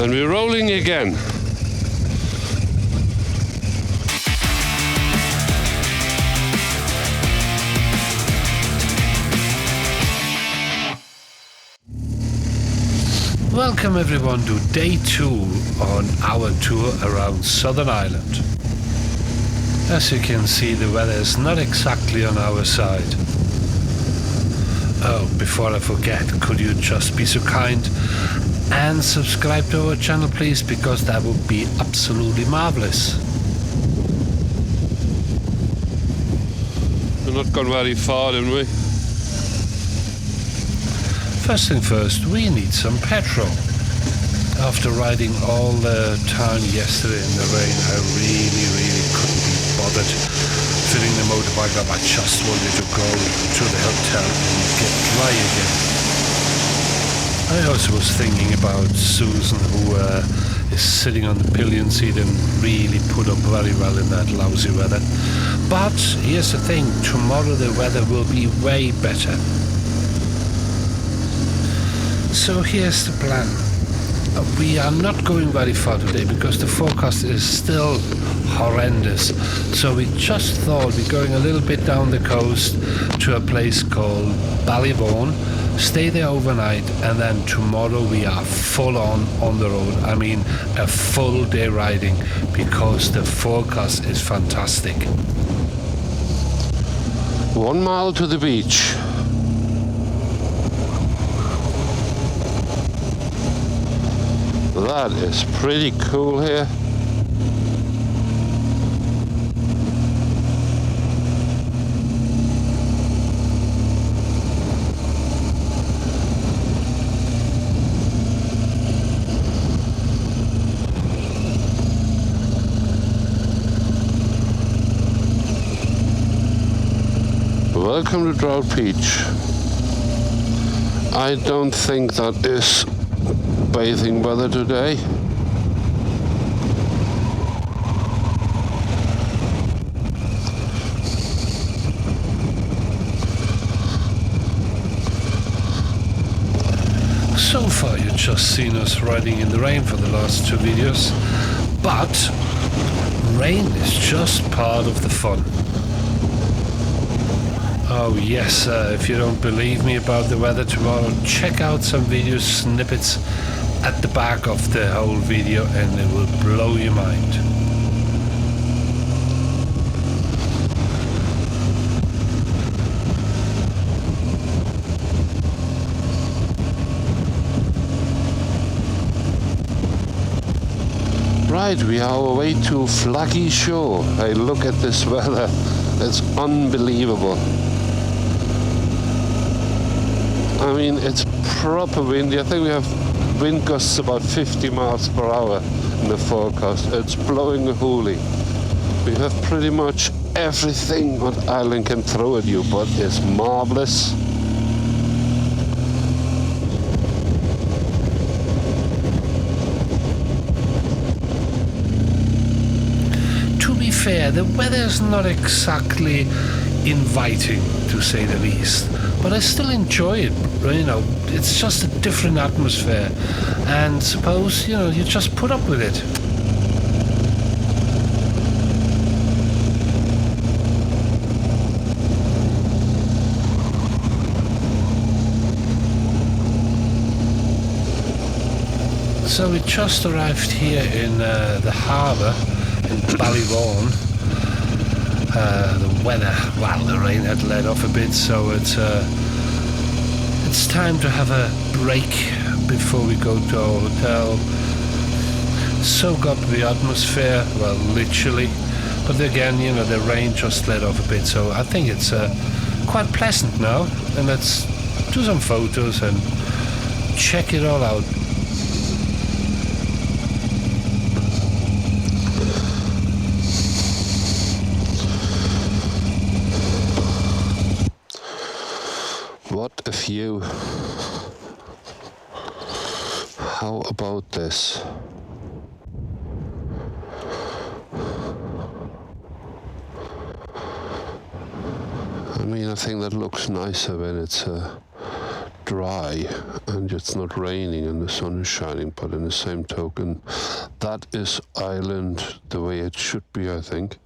And we're rolling again. Welcome everyone to day 2 on our tour around Southern Ireland. As you can see, the weather is not exactly on our side. Oh, before I forget, could you just be so kind and subscribe to our channel please, because that would be absolutely marvelous. We're not gone very far, didn't we? First thing first, we need some petrol. After riding all the time yesterday in the rain, I really couldn't be bothered filling the motorbike up. I just wanted to go to the hotel and get dry again. I also was thinking about Susan, who is sitting on the pillion seat and really put up very well in that lousy weather. But here's the thing, tomorrow the weather will be way better. So here's the plan. We are not going very far today because the forecast is still horrendous. So we just thought we're going a little bit down the coast to a place called Ballyvaughan, stay there overnight, and then tomorrow we are full on the road. I mean a full day riding because the forecast is fantastic. 1 mile to the beach. That is pretty cool here. Welcome to Drought Beach. I don't think that is bathing weather today. So far you've just seen us riding in the rain for the last 2 videos, but rain is just part of the fun. Oh yes, if you don't believe me about the weather tomorrow, check out some video snippets at the back of the whole video and it will blow your mind. Right, we are on our way to Flaggy Shore. Hey, look at this weather. It's unbelievable. I mean, it's proper windy. I think we have wind gusts about 50 miles per hour in the forecast. It's blowing a hoolie. We have pretty much everything what Ireland can throw at you, but it's marvelous. To be fair, the weather is not exactly inviting, to say the least, but I still enjoy it. You know, it's just a different atmosphere, and suppose, you know, you just put up with it. So we just arrived here in the harbour in Ballyvaughan. The weather, well, the rain had let off a bit, so it's time to have a break before we go to our hotel. Soak up the atmosphere, well, literally. But again, you know, the rain just let off a bit, so I think it's quite pleasant now. And let's do some photos and check it all out. What a view. How about this? I mean, I think that looks nicer when it's dry and it's not raining and the sun is shining, but in the same token, that is Ireland the way it should be, I think.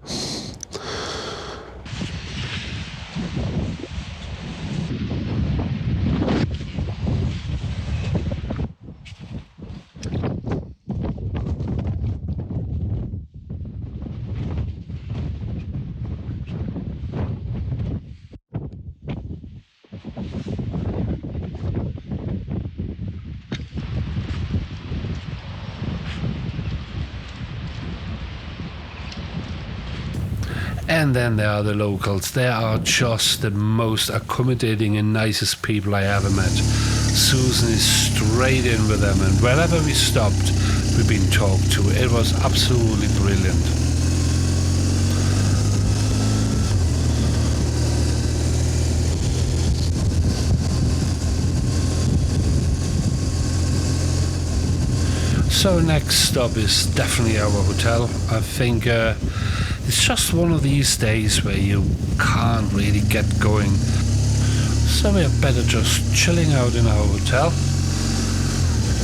And then there are the locals. They are just the most accommodating and nicest people I ever met. Susan is straight in with them, and wherever we stopped, we've been talked to. It was absolutely brilliant. So next stop is definitely our hotel. I think it's just one of these days where you can't really get going. So we're better just chilling out in our hotel.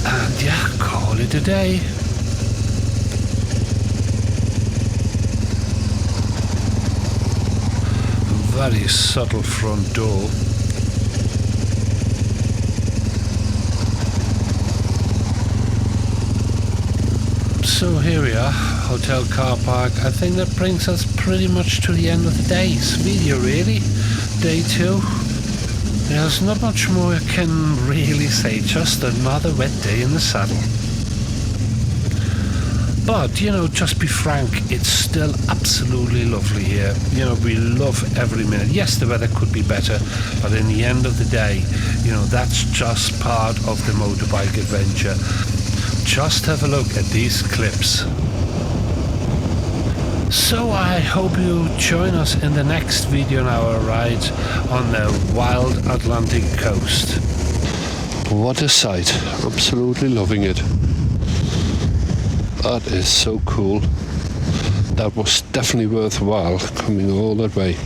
And yeah, call it a day. A very subtle front door. So here we are, hotel car park. I think that brings us pretty much to the end of the day's video, really. Day 2. There's not much more I can really say, just another wet day in the saddle. But, you know, just be frank, it's still absolutely lovely here. You know, we love every minute. Yes, the weather could be better, but in the end of the day, you know, that's just part of the motorbike adventure. Just have a look at these clips. So I hope you join us in the next video on our ride on the wild Atlantic coast. What a sight. Absolutely loving it. That is so cool. That was definitely worthwhile coming all that way.